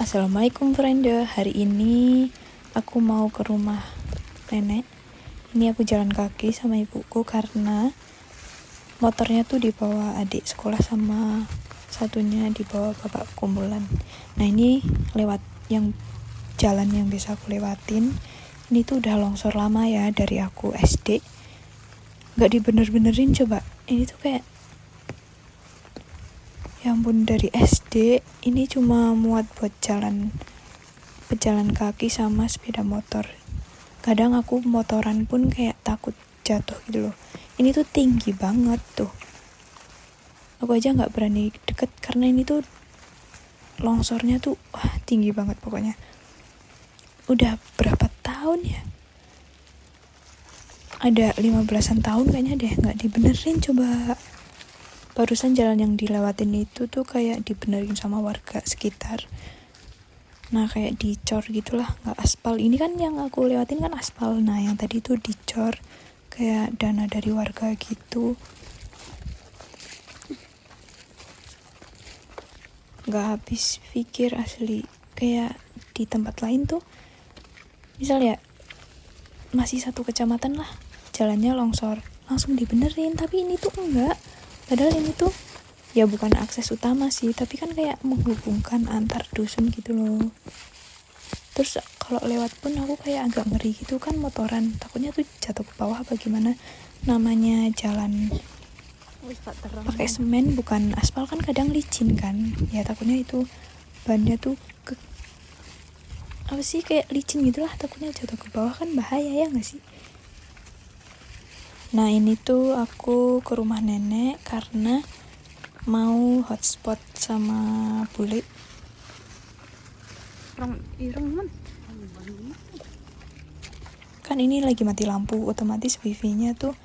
Assalamualaikum Frenda. Hari ini aku mau ke rumah nenek. Ini aku jalan kaki sama ibuku karena motornya tuh dibawa adik sekolah sama satunya dibawa bapak kumpulan. Nah ini lewat yang jalan yang bisa aku lewatin. Ini tuh udah longsor lama ya dari aku SD. Gak dibener-benerin coba. Ini tuh kayak ya ampun, dari SD ini cuma muat buat pejalan kaki sama sepeda motor. Kadang aku motoran pun kayak takut jatuh gitu loh. Ini tuh tinggi banget tuh. Aku aja gak berani deket karena ini tuh longsornya tuh tinggi banget pokoknya. Udah berapa tahun ya? Ada 15-an tahun kayaknya deh gak dibenerin coba. Barusan jalan yang dilewatin itu tuh kayak dibenerin sama warga sekitar. Nah kayak dicor gitulah, gak aspal. Ini kan yang aku lewatin kan aspal. Nah yang tadi tuh dicor kayak dana dari warga gitu. Gak habis pikir asli. Kayak di tempat lain tuh misal ya masih satu kecamatan lah jalannya longsor, langsung dibenerin. Tapi ini tuh enggak. Padahal ini tuh ya bukan akses utama sih, tapi kan kayak menghubungkan antar dusun gitu loh. Terus kalau lewat pun aku kayak agak ngeri gitu kan motoran, takutnya tuh jatuh ke bawah apa gimana. Namanya jalan pakai semen bukan aspal kan kadang licin kan. Ya takutnya itu bannya tuh apa sih kayak licin gitulah, takutnya jatuh ke bawah kan bahaya ya nggak sih. Nah ini tuh aku ke rumah nenek karena mau hotspot sama bule. Kan ini lagi mati lampu, otomatis wifi-nya tuh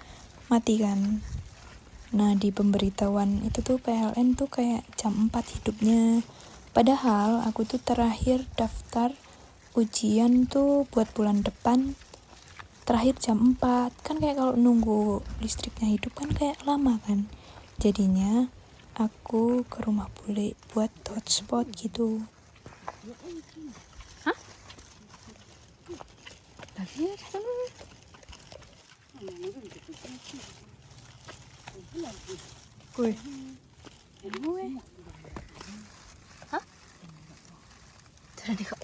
mati kan. Nah di pemberitahuan itu tuh PLN tuh kayak jam 4 hidupnya. Padahal aku tuh terakhir daftar ujian tuh buat bulan depan terakhir jam 4. Kan kayak kalau nunggu listriknya hidup kan kayak lama kan. Jadinya aku ke rumah bule buat hotspot gitu. Hah? Kuy. Hah? Jadi kok.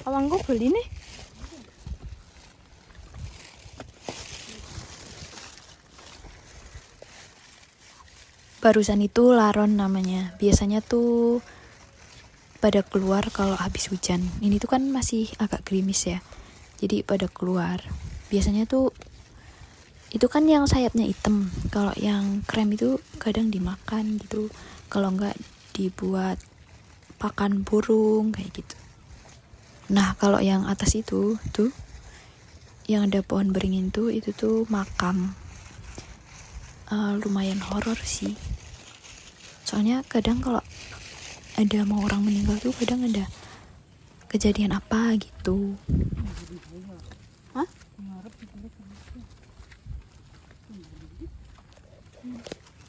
Awang gue beli nih. Barusan itu laron namanya. Biasanya tuh pada keluar kalau habis hujan. Ini tuh kan masih agak gerimis ya. Jadi pada keluar. Biasanya tuh itu kan yang sayapnya hitam. Kalau yang krem itu kadang dimakan gitu. Kalau enggak dibuat pakan burung kayak gitu. Nah, kalau yang atas itu tuh yang ada pohon beringin tuh itu tuh makam. Lumayan horor sih. Soalnya kadang kalau ada mau orang meninggal tuh kadang ada kejadian apa gitu. Hah?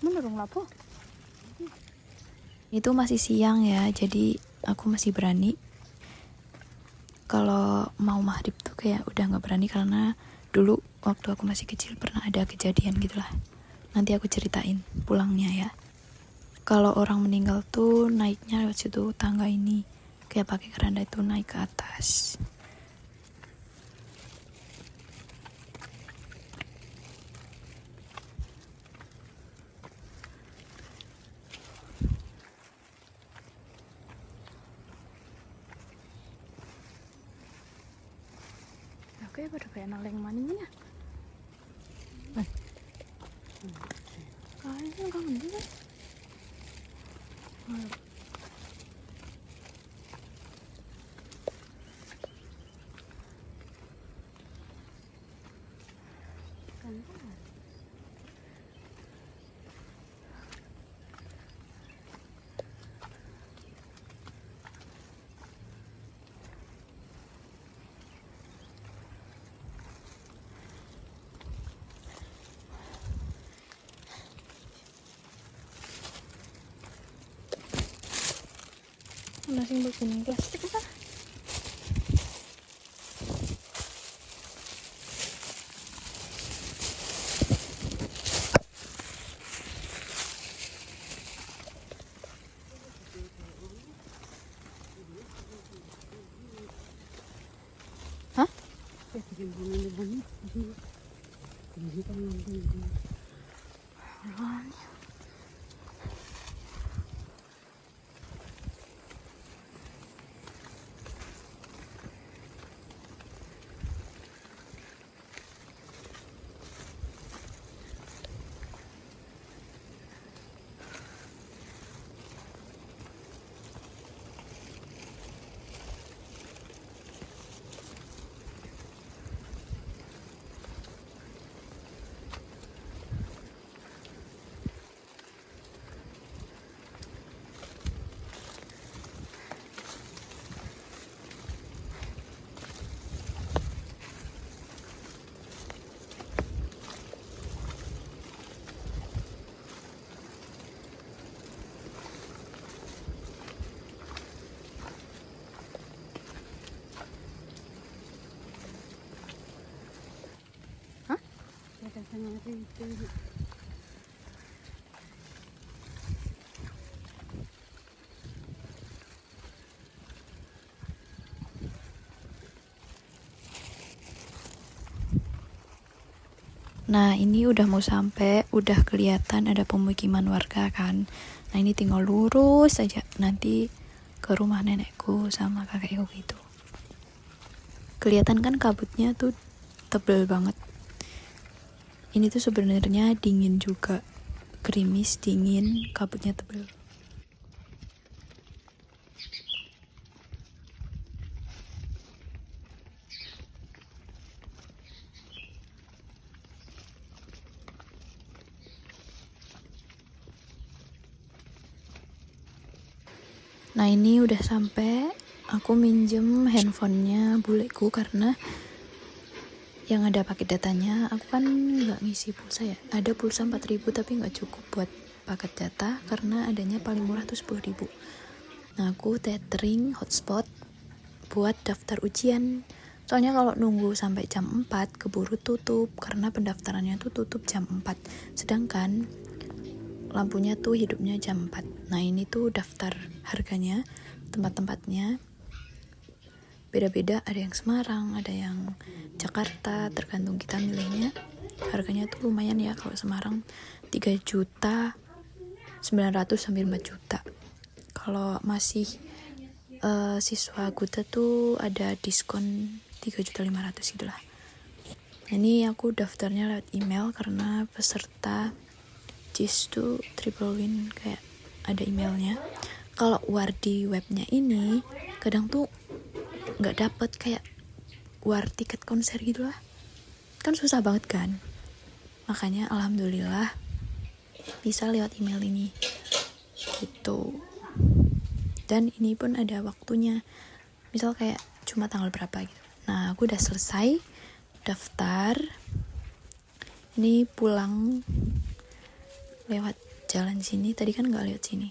Menurung lapo. Itu masih siang ya, jadi aku masih berani. Kalau mau maghrib tuh kayak udah nggak berani karena dulu waktu aku masih kecil pernah ada kejadian gitulah. Nanti aku ceritain pulangnya ya. Kalau orang meninggal tuh naiknya lewat situ tangga ini, kayak pakai keranda itu naik ke atas. Oke, pada kayak naleng maninya. Kayaknya kangen juga. Ono sing begini plastik kan? Hah? Nah, ini udah mau sampai, udah kelihatan ada pemukiman warga kan. Nah, ini tinggal lurus aja nanti ke rumah nenekku sama kakekku gitu. Kelihatan kan kabutnya tuh tebel banget. Ini tuh sebenarnya dingin juga, gerimis, dingin, kabutnya tebel. Nah, ini udah sampai. Aku minjem handphonenya buleku karena yang ada paket datanya. Aku kan nggak ngisi pulsa ya. Ada pulsa 4.000 tapi nggak cukup buat paket data karena adanya paling murah tuh 10.000. Nah, aku tethering hotspot buat daftar ujian. Soalnya kalau nunggu sampai jam 4 keburu tutup karena pendaftarannya tuh tutup jam 4. Sedangkan lampunya tuh hidupnya jam 4. Nah, ini tuh daftar harganya, tempat-tempatnya beda-beda, ada yang Semarang, ada yang Jakarta, tergantung kita milihnya. Harganya tuh lumayan ya, kalau Semarang 3.900.000 sampai 4 juta. Kalau masih siswa Kuta tuh ada diskon 3.500.000 gitu lah. Ini aku daftarnya lewat email karena peserta JIS tuh triple win, kayak ada emailnya. Kalau war di webnya ini kadang tuh nggak dapet, kayak war tiket konser gitu lah, kan susah banget kan. Makanya alhamdulillah bisa lewat email ini gitu. Dan ini pun ada waktunya, misal kayak cuma tanggal berapa gitu. Nah, aku udah selesai daftar. Ini pulang lewat jalan sini, tadi kan nggak lewat sini.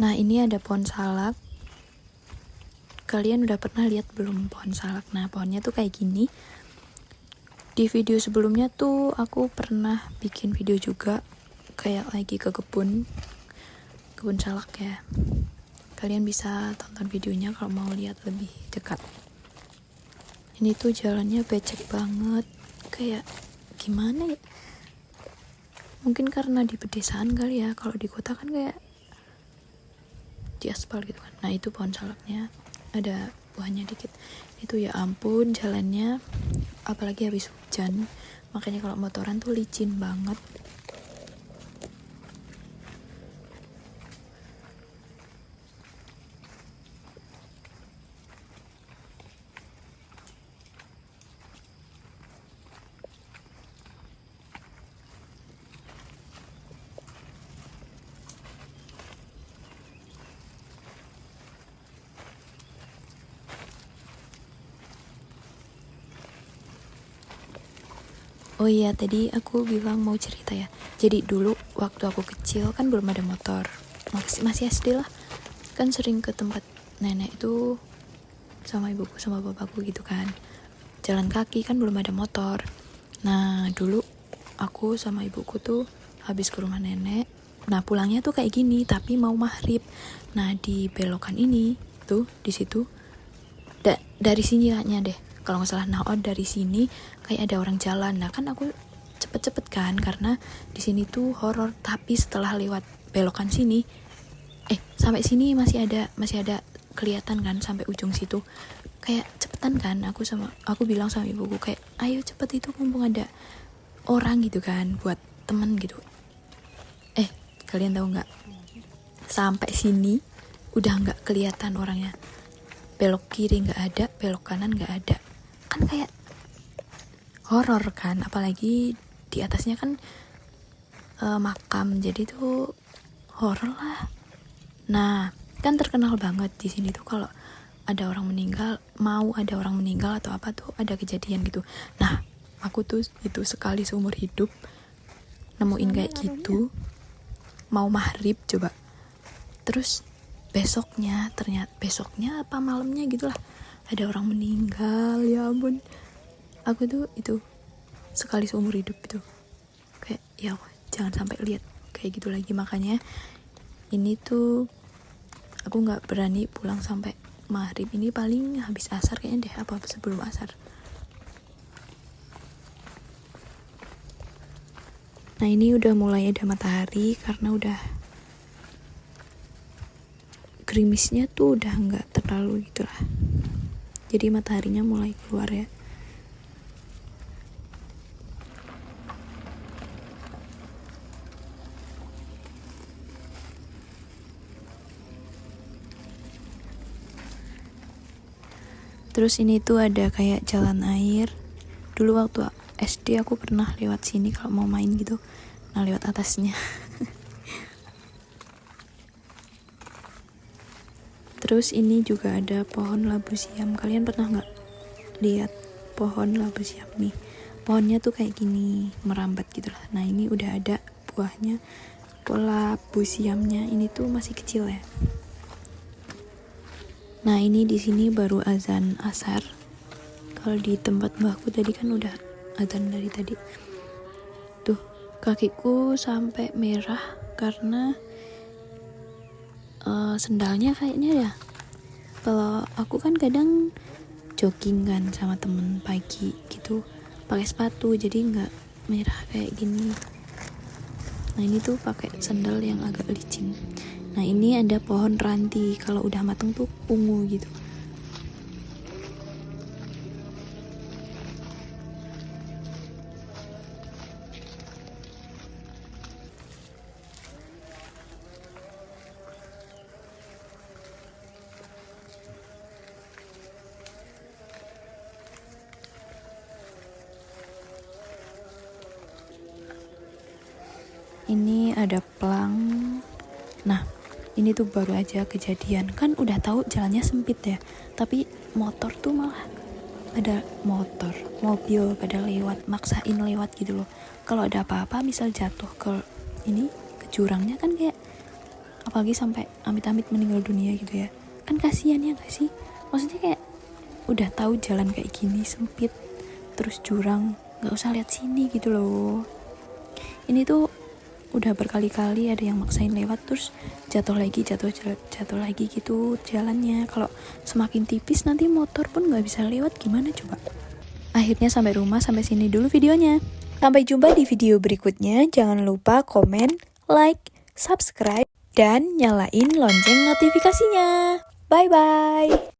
Nah, ini ada pohon salak. Kalian udah pernah lihat belum pohon salak? Nah, pohonnya tuh kayak gini. Di video sebelumnya tuh aku pernah bikin video juga, kayak lagi ke kebun salak ya. Kalian bisa tonton videonya kalau mau lihat lebih dekat. Ini tuh jalannya becek banget, kayak gimana ya, mungkin karena di pedesaan kali ya, kalau di kota kan kayak di aspal gitu kan. Nah itu pohon salaknya ada buahnya dikit. Itu ya ampun jalannya, apalagi habis hujan, makanya kalau motoran tuh licin banget. Oh iya, tadi aku bilang mau cerita ya. Jadi dulu waktu aku kecil kan belum ada motor. Masih SD lah. Kan sering ke tempat nenek itu sama ibuku sama bapakku gitu kan. Jalan kaki kan belum ada motor. Nah, dulu aku sama ibuku tuh habis ke rumah nenek. Nah, pulangnya tuh kayak gini, tapi mau maghrib. Nah, di belokan ini tuh di situ dari sini kayaknya deh. Kalau nggak salah, nah dari sini kayak ada orang jalan. Nah kan aku cepet-cepet kan karena di sini tuh horor. Tapi setelah lewat belokan sini, sampai sini masih ada kelihatan kan sampai ujung situ. Kayak cepetan kan, aku bilang sama ibuku kayak ayo cepet, itu mumpung ada orang gitu kan, buat temen gitu. Kalian tahu nggak? Sampai sini udah nggak kelihatan orangnya. Belok kiri nggak ada, belok kanan nggak ada. Kan kayak horor kan, apalagi di atasnya kan makam, jadi tuh horor lah. Nah kan terkenal banget di sini tuh kalau ada orang meninggal atau apa tuh ada kejadian gitu. Nah aku tuh itu sekali seumur hidup nemuin kayak gitu, mau maghrib coba. Terus besoknya apa malamnya gitulah ada orang meninggal. Ya ampun, aku tuh itu sekali seumur hidup itu kayak ya Allah, jangan sampai lihat kayak gitu lagi. Makanya ini tuh aku nggak berani pulang sampai maghrib. Ini paling habis asar kayaknya deh, apa sebelum asar. Nah ini udah mulai ada matahari karena udah gerimisnya tuh udah nggak terlalu gitu lah, jadi mataharinya mulai keluar ya. Terus ini tuh ada kayak jalan air. Dulu waktu SD aku pernah lewat sini kalau mau main gitu, nah lewat atasnya. Terus ini juga ada pohon labu siam. Kalian pernah nggak lihat pohon labu siam nih? Pohonnya tuh kayak gini, merambat gitu lah. Nah ini udah ada buahnya, labu siamnya. Ini tuh masih kecil ya. Nah ini di sini baru azan asar. Kalau di tempat mbahku tadi kan udah azan dari tadi. Tuh kakiku sampai merah karena sendalnya kayaknya ya. Kalau aku kan kadang jogging kan sama temen pagi gitu pakai sepatu, jadi nggak merah kayak gini. Nah ini tuh pakai sendal yang agak licin. Nah ini ada pohon ranti, kalau udah mateng tuh ungu gitu. Ini ada pelang. Nah ini tuh baru aja kejadian, kan udah tahu jalannya sempit ya, tapi motor tuh malah ada mobil pada lewat, maksain lewat gitu loh. Kalau ada apa-apa misal jatuh ke jurangnya kan kayak, apalagi sampai amit-amit meninggal dunia gitu ya, kan kasihan ya gak sih? Maksudnya kayak udah tahu jalan kayak gini sempit terus jurang, nggak usah lihat sini gitu loh. Ini tuh udah berkali-kali ada yang maksain lewat terus jatuh lagi gitu jalannya. Kalau semakin tipis nanti motor pun nggak bisa lewat, gimana coba? Akhirnya sampai rumah, sampai sini dulu videonya. Sampai jumpa di video berikutnya. Jangan lupa komen, like, subscribe, dan nyalain lonceng notifikasinya. Bye-bye.